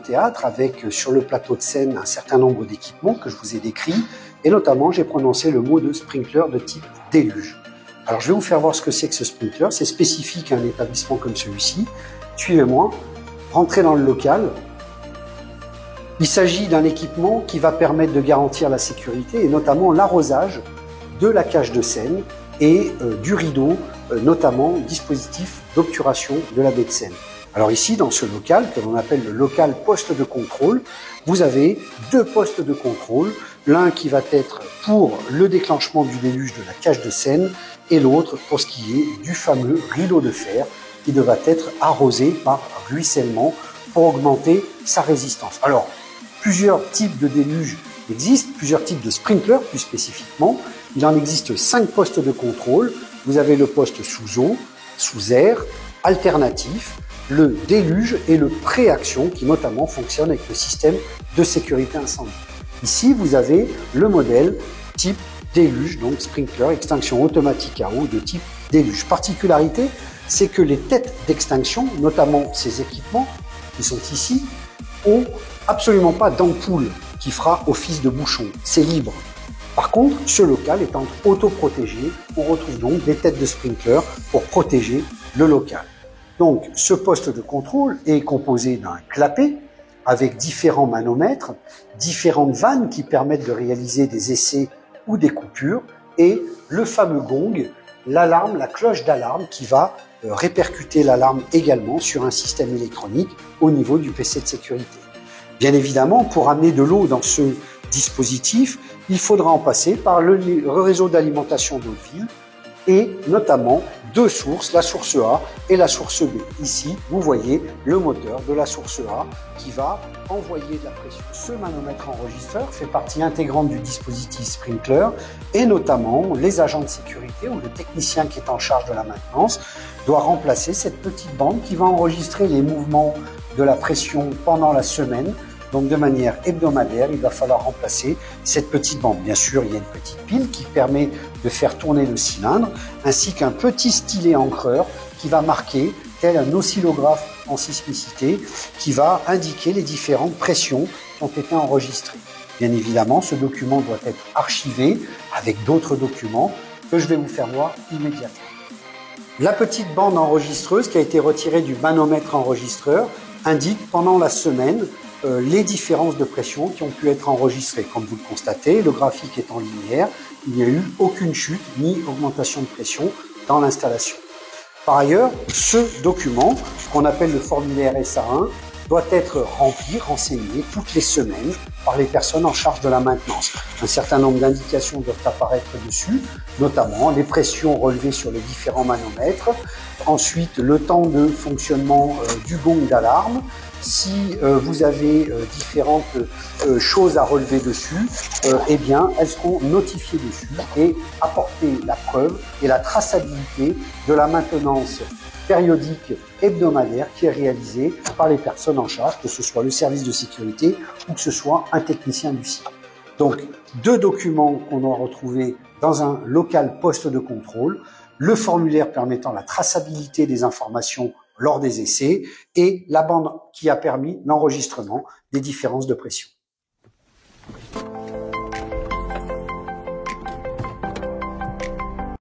théâtre avec sur le plateau de scène un certain nombre d'équipements que je vous ai décrits, et notamment j'ai prononcé le mot de sprinkler de type déluge. Alors je vais vous faire voir ce que c'est que ce sprinkler, c'est spécifique à un établissement comme celui-ci. Suivez-moi, rentrez dans le local. Il s'agit d'un équipement qui va permettre de garantir la sécurité et notamment l'arrosage de la cage de scène et du rideau, notamment dispositif d'obturation de la baie de scène. Alors ici, dans ce local, que l'on appelle le local poste de contrôle, vous avez deux postes de contrôle, l'un qui va être pour le déclenchement du déluge de la cage de scène et l'autre pour ce qui est du fameux rideau de fer qui devra être arrosé par ruissellement pour augmenter sa résistance. Alors, plusieurs types de déluge existent, plusieurs types de sprinklers plus spécifiquement. Il en existe 5 postes de contrôle. Vous avez le poste sous eau, sous air, alternatif, le déluge et le pré-action qui notamment fonctionne avec le système de sécurité incendie. Ici, vous avez le modèle type déluge, donc sprinkler, extinction automatique à eau de type déluge. Particularité, c'est que les têtes d'extinction, notamment ces équipements qui sont ici, ont absolument pas d'ampoule qui fera office de bouchon. C'est libre. Par contre, ce local étant autoprotégé, on retrouve donc des têtes de sprinkler pour protéger le local. Donc, ce poste de contrôle est composé d'un clapet avec différents manomètres, différentes vannes qui permettent de réaliser des essais ou des coupures et le fameux gong, l'alarme, la cloche d'alarme qui va répercuter l'alarme également sur un système électronique au niveau du PC de sécurité. Bien évidemment, pour amener de l'eau dans ce dispositif, il faudra en passer par le réseau d'alimentation d'eau de ville et notamment deux sources, la source A et la source B. Ici, vous voyez le moteur de la source A qui va envoyer de la pression. Ce manomètre enregistreur fait partie intégrante du dispositif sprinkler et notamment les agents de sécurité ou le technicien qui est en charge de la maintenance doit remplacer cette petite bande qui va enregistrer les mouvements de la pression pendant la semaine. Donc de manière hebdomadaire, il va falloir remplacer cette petite bande. Bien sûr, il y a une petite pile qui permet de faire tourner le cylindre, ainsi qu'un petit stylet encreur qui va marquer, tel un oscillographe en sismicité, qui va indiquer les différentes pressions qui ont été enregistrées. Bien évidemment, ce document doit être archivé avec d'autres documents que je vais vous faire voir immédiatement. La petite bande enregistreuse qui a été retirée du manomètre enregistreur indique pendant la semaine les différences de pression qui ont pu être enregistrées. Comme vous le constatez, le graphique est en linéaire, il n'y a eu aucune chute ni augmentation de pression dans l'installation. Par ailleurs, ce document, qu'on appelle le formulaire SA1, doit être rempli, renseigné toutes les semaines par les personnes en charge de la maintenance. Un certain nombre d'indications doivent apparaître dessus, notamment les pressions relevées sur les différents manomètres, ensuite le temps de fonctionnement du gong d'alarme, si vous avez différentes choses à relever dessus, eh bien, elles seront notifiées dessus et apporter la preuve et la traçabilité de la maintenance périodique hebdomadaire qui est réalisée par les personnes en charge, que ce soit le service de sécurité ou que ce soit un technicien du site. Donc, deux documents qu'on doit retrouver dans un local poste de contrôle, le formulaire permettant la traçabilité des informations lors des essais et la bande qui a permis l'enregistrement des différences de pression.